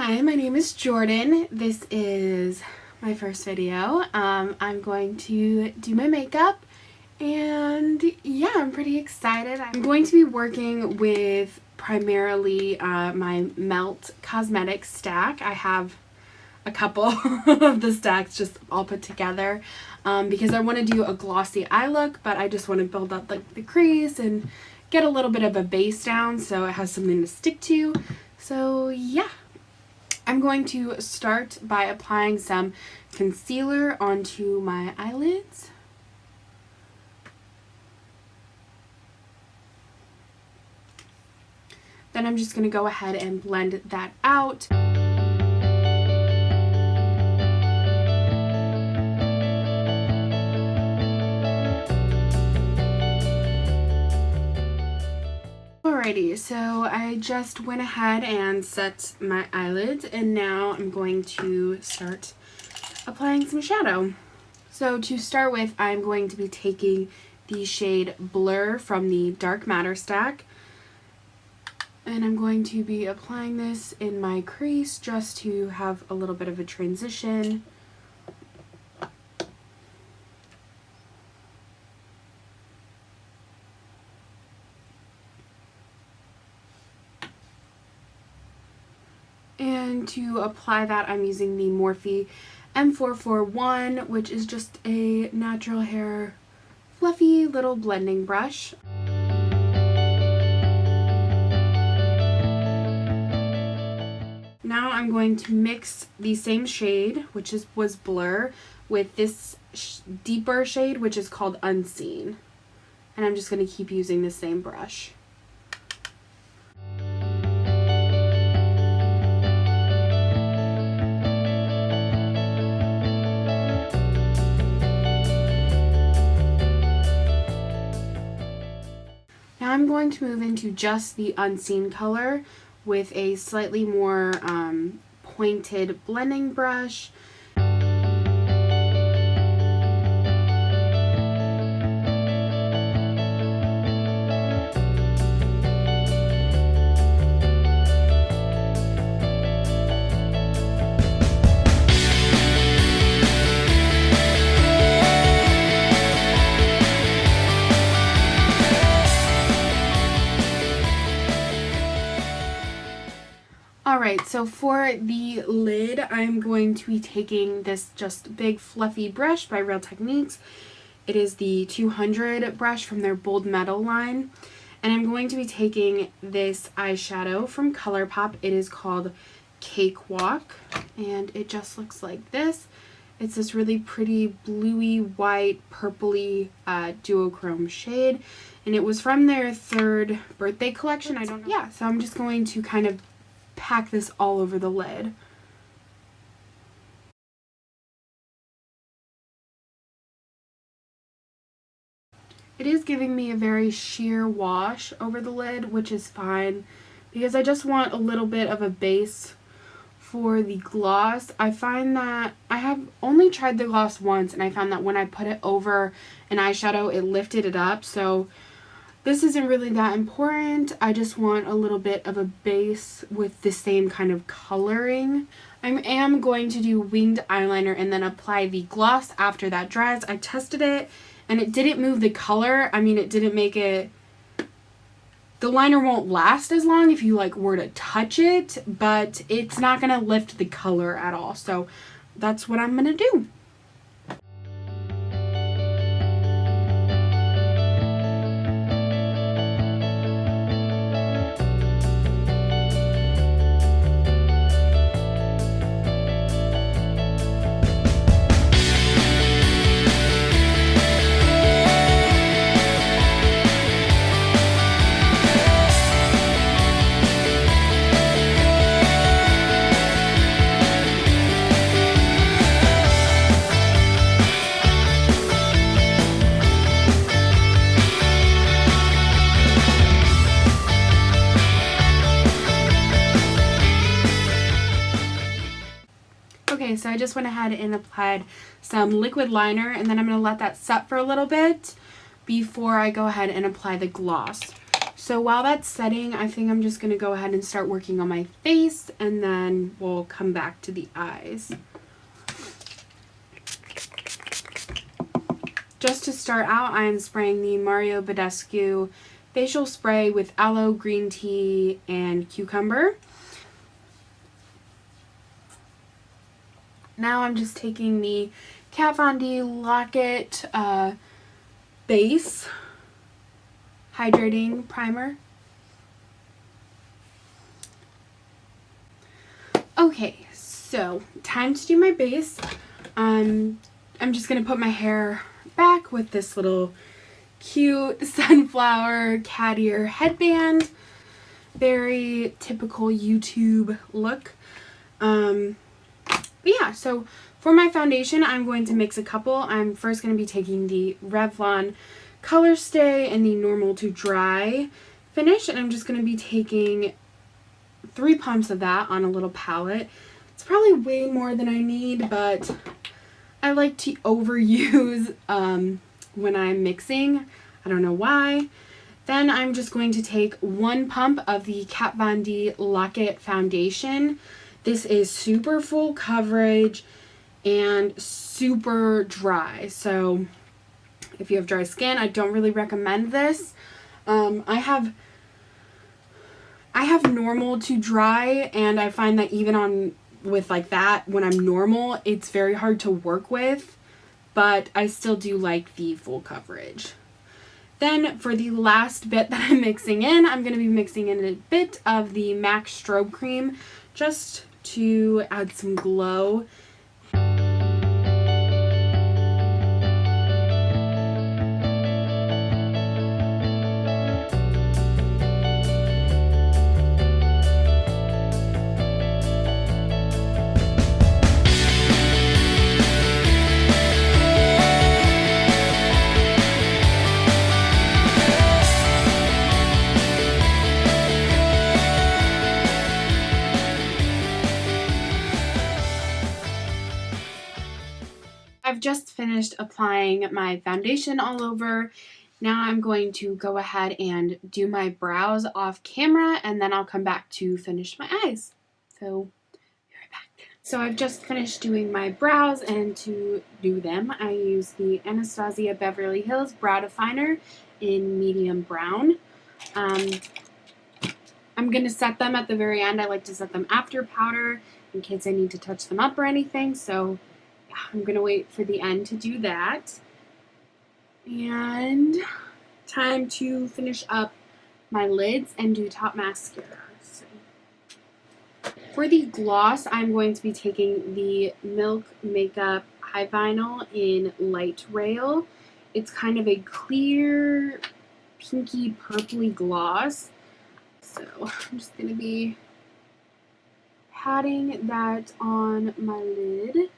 Hi, my name is Jordan. This is my first video. I'm going to do my makeup and yeah, I'm pretty excited. I'm going to be working with primarily my Melt Cosmetics stack. I have a couple of the stacks just all put together because I want to do a glossy eye look, but I just want to build up like the crease and get a little bit of a base down so it has something to stick to. So yeah. I'm going to start by applying some concealer onto my eyelids. Then I'm just going to go ahead and blend that out. Alrighty, so I just went ahead and set my eyelids, and now I'm going to start applying some shadow. So to start with, I'm going to be taking the shade Blur from the Dark Matter stack, and I'm going to be applying this in my crease just to have a little bit of a transition. And to apply that, I'm using the Morphe M441, which is just a natural hair fluffy little blending brush. Now I'm going to mix the same shade, which was Blur, with this deeper shade, which is called Unseen. And I'm just going to keep using the same brush. I'm going to move into just the Unseen color with a slightly more pointed blending brush. Alright, so for the lid, I'm going to be taking this just big fluffy brush by Real Techniques. It is the 200 brush from their Bold Metal line. And I'm going to be taking this eyeshadow from Colourpop. It is called Cakewalk, and it just looks like this. It's this really pretty bluey, white, purpley duochrome shade. And it was from their third birthday collection. I don't know. Yeah, so I'm just going to kind of pack this all over the lid. It is giving me a very sheer wash over the lid, which is fine because I just want a little bit of a base for the gloss. I find that I have only tried the gloss once, and I found that when I put it over an eyeshadow, it lifted it up. So this isn't really that important. I just want a little bit of a base with the same kind of coloring. I am going to do winged eyeliner and then apply the gloss after that dries. I tested it and it didn't move the color. I mean, it didn't make it... The liner won't last as long if you like were to touch it, but it's not going to lift the color at all. So that's what I'm going to do. Okay, so I just went ahead and applied some liquid liner, and then I'm going to let that set for a little bit before I go ahead and apply the gloss. So while that's setting, I think I'm just going to go ahead and start working on my face, and then we'll come back to the eyes. Just to start out, I am spraying the Mario Badescu facial spray with aloe, green tea, and cucumber. Now I'm just taking the Kat Von D Lock-It Base Hydrating Primer. Okay, so time to do my base. I'm just going to put my hair back with this little cute sunflower cat ear headband. Very typical YouTube look. But yeah, so for my foundation, I'm going to mix a couple. I'm first going to be taking the Revlon Colorstay and the Normal to Dry finish, and I'm just going to be taking 3 pumps of that on a little palette. It's probably way more than I need, but I like to overuse when I'm mixing. I don't know why. Then I'm just going to take 1 pump of the Kat Von D Lock-It foundation. This is super full coverage and super dry. So if you have dry skin, I don't really recommend this. I have normal to dry, and I find that even on with like that, when I'm normal, it's very hard to work with, but I still do like the full coverage. Then for the last bit that I'm mixing in, I'm going to be mixing in a bit of the MAC Strobe Cream just to add some glow. I've just finished applying my foundation all over. Now I'm going to go ahead and do my brows off camera, and then I'll come back to finish my eyes. So, be right back. So I've just finished doing my brows, and to do them, I use the Anastasia Beverly Hills Brow Definer in medium brown. I'm going to set them at the very end. I like to set them after powder in case I need to touch them up or anything. So I'm going to wait for the end to do that. And time to finish up my lids and do top mascara. So, for the gloss, I'm going to be taking the Milk Makeup High Vinyl in Light Rail. It's kind of a clear, pinky, purpley gloss. So I'm just going to be patting that on my lid.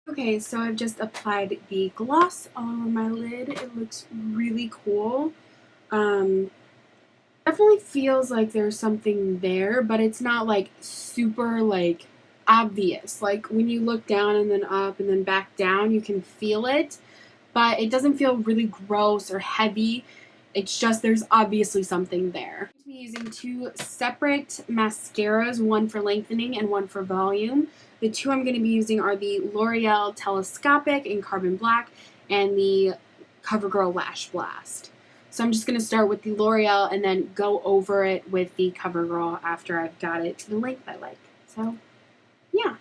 Okay, so I've just applied the gloss all over my lid. It looks really cool. Definitely feels like there's something there, but it's not like super like obvious. Like when you look down and then up and then back down, you can feel it, but it doesn't feel really gross or heavy. It's just there's obviously something there. I'm using 2 separate mascaras, one for lengthening and one for volume. The 2 I'm going to be using are the L'Oreal Telescopic in Carbon Black and the Covergirl Lash Blast. So I'm just going to start with the L'Oreal and then go over it with the Covergirl after I've got it to the length I like. So, yeah.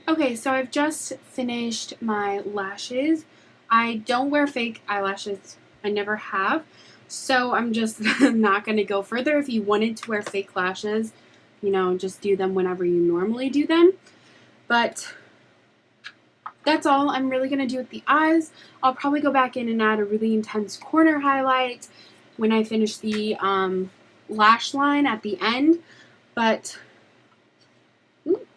Okay, so I've just finished my lashes. I don't wear fake eyelashes. I never have. So I'm just not going to go further. If you wanted to wear fake lashes, you know, just do them whenever you normally do them. But that's all I'm really going to do with the eyes. I'll probably go back in and add a really intense corner highlight when I finish the lash line at the end. But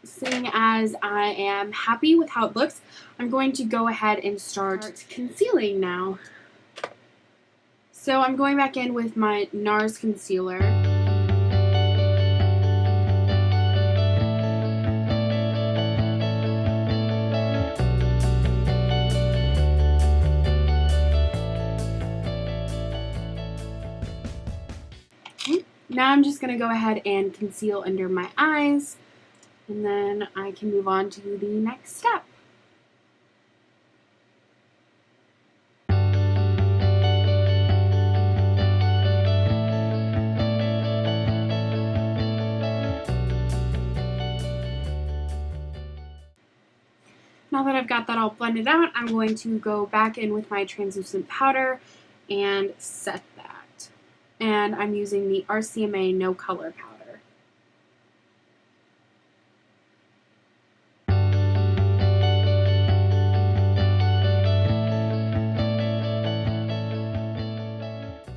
seeing as I am happy with how it looks, I'm going to go ahead and start concealing now. So I'm going back in with my NARS concealer. Now I'm just going to go ahead and conceal under my eyes, and then I can move on to the next step. Now that I've got that all blended out, I'm going to go back in with my translucent powder and set that. And I'm using the RCMA No Color powder.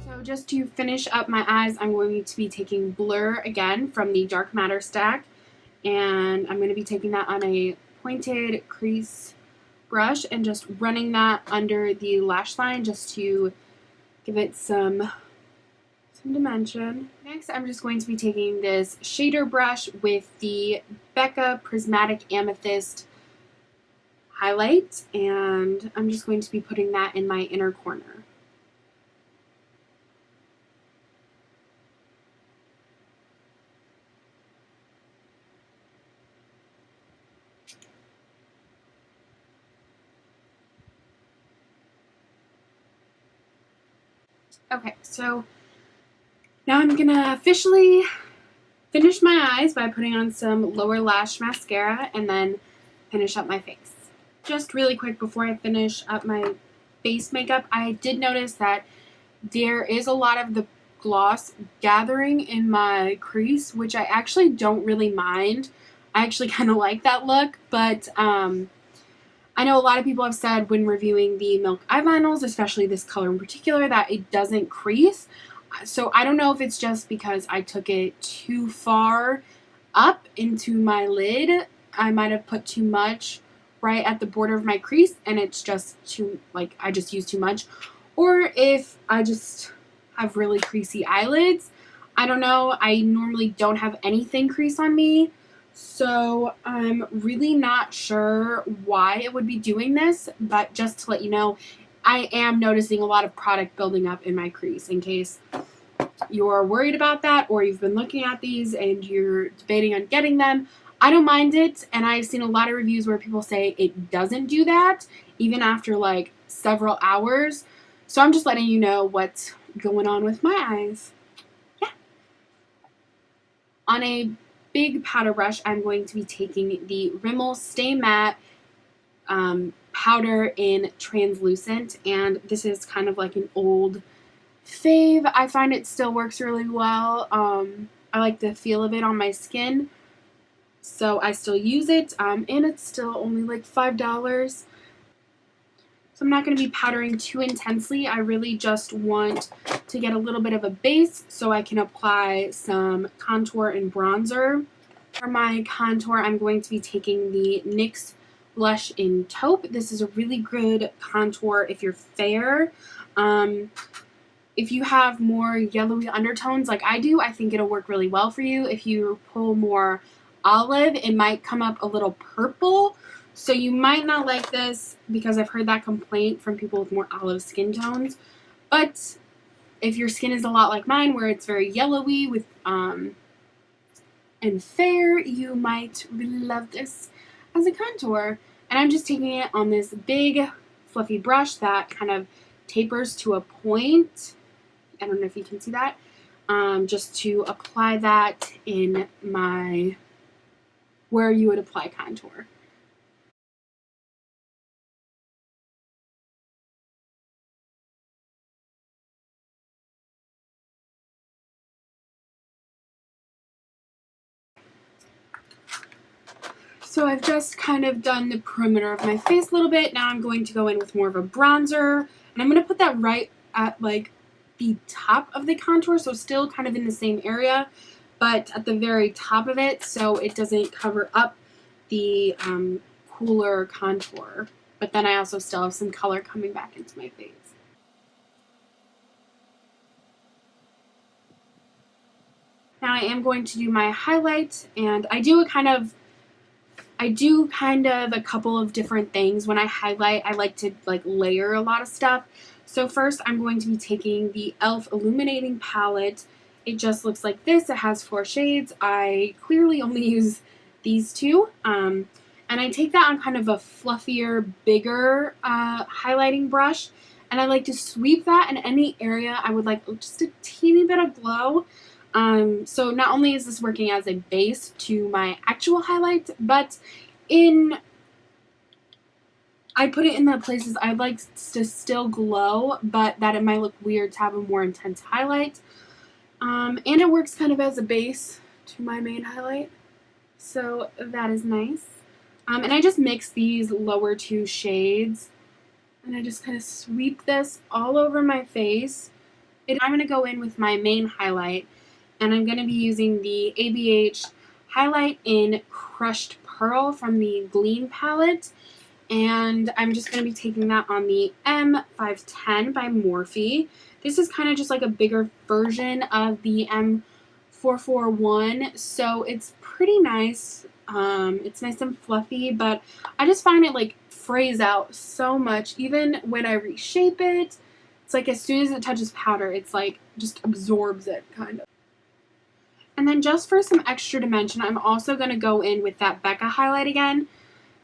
So just to finish up my eyes, I'm going to be taking Blur again from the Dark Matter stack. And I'm going to be taking that on a pointed crease brush and just running that under the lash line just to give it some dimension. Next, I'm just going to be taking this shader brush with the Becca Prismatic Amethyst highlight, and I'm just going to be putting that in my inner corner. Okay, so now I'm gonna officially finish my eyes by putting on some lower lash mascara and then finish up my face. Just really quick before I finish up my face makeup, I did notice that there is a lot of the gloss gathering in my crease, which I actually don't really mind. I actually kind of like that look, but I know a lot of people have said when reviewing the Milk eyeliners, especially this color in particular, that it doesn't crease. So I don't know if it's just because I took it too far up into my lid. I might have put too much right at the border of my crease and it's just too, like, I just used too much. Or if I just have really creasy eyelids. I don't know. I normally don't have anything crease on me. So I'm really not sure why it would be doing this, but just to let you know, I am noticing a lot of product building up in my crease in case you're worried about that or you've been looking at these and you're debating on getting them. I don't mind it, and I've seen a lot of reviews where people say it doesn't do that even after like several hours. So I'm just letting you know what's going on with my eyes. Yeah. On a big powder brush, I'm going to be taking the Rimmel Stay Matte powder in translucent, and this is kind of like an old fave. I find it still works really well. I like the feel of it on my skin, so I still use it, and it's still only like $5. So I'm not going to be powdering too intensely. I really just want to get a little bit of a base so I can apply some contour and bronzer. For my contour, I'm going to be taking the NYX Blush in Taupe. This is a really good contour if you're fair. If you have more yellowy undertones like I do, I think it'll work really well for you. If you pull more olive, it might come up a little purple. So you might not like this because I've heard that complaint from people with more olive skin tones. But if your skin is a lot like mine where it's very yellowy with and fair, you might really love this as a contour. And I'm just taking it on this big fluffy brush that kind of tapers to a point. I don't know if you can see that. Just to apply that in my, where you would apply contour. So I've just kind of done the perimeter of my face a little bit. Now I'm going to go in with more of a bronzer. And I'm going to put that right at like the top of the contour. So still kind of in the same area, but at the very top of it so it doesn't cover up the cooler contour. But then I also still have some color coming back into my face. Now I am going to do my highlight, and I do kind of a couple of different things. When I highlight, I like to like layer a lot of stuff. So first I'm going to be taking the e.l.f. Illuminating Palette. It just looks like this. It has 4 shades. I clearly only use these 2. And I take that on kind of a fluffier, bigger highlighting brush. And I like to sweep that in any area I would like just a teeny bit of glow. So not only is this working as a base to my actual highlights, but I put it in the places I'd like to still glow, but that it might look weird to have a more intense highlight. And it works kind of as a base to my main highlight. So that is nice. And I just mix these lower 2 shades, and I just kind of sweep this all over my face. I'm going to go in with my main highlight, and I'm going to be using the ABH Highlight in Crushed Pearl from the Gleam palette. And I'm just going to be taking that on the M510 by Morphe. This is kind of just like a bigger version of the M441, so it's pretty nice. It's nice and fluffy, but I just find it like frays out so much. Even when I reshape it, it's like as soon as it touches powder, it's like just absorbs it kind of. And then just for some extra dimension, I'm also going to go in with that Becca highlight again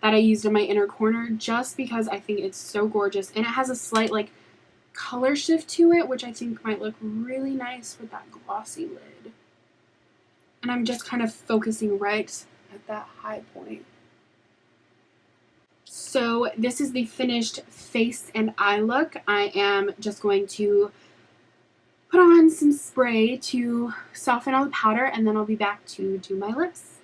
that I used in my inner corner, just because I think it's so gorgeous. And it has a slight like color shift to it, which I think might look really nice with that glossy lid. And I'm just kind of focusing right at that high point. So this is the finished face and eye look. I am just going to put on some spray to soften all the powder, and then I'll be back to do my lips.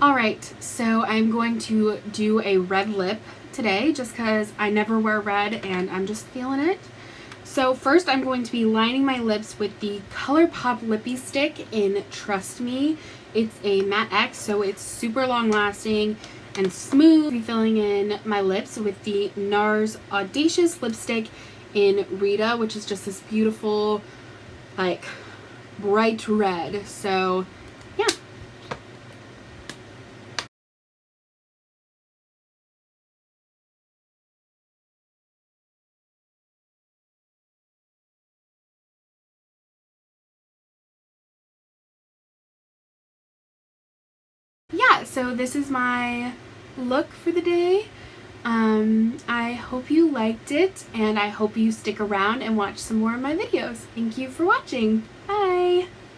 Alright, so I'm going to do a red lip today just because I never wear red and I'm just feeling it. So first I'm going to be lining my lips with the Colourpop Lippy Stick in Trust Me. It's a matte X, so it's super long lasting and smooth. I'll be filling in my lips with the NARS Audacious Lipstick in Rita, which is just this beautiful, like, bright red. So yeah. Yeah, so this is my look for the day. I hope you liked it, and I hope you stick around and watch some more of my videos. Thank you for watching. Bye!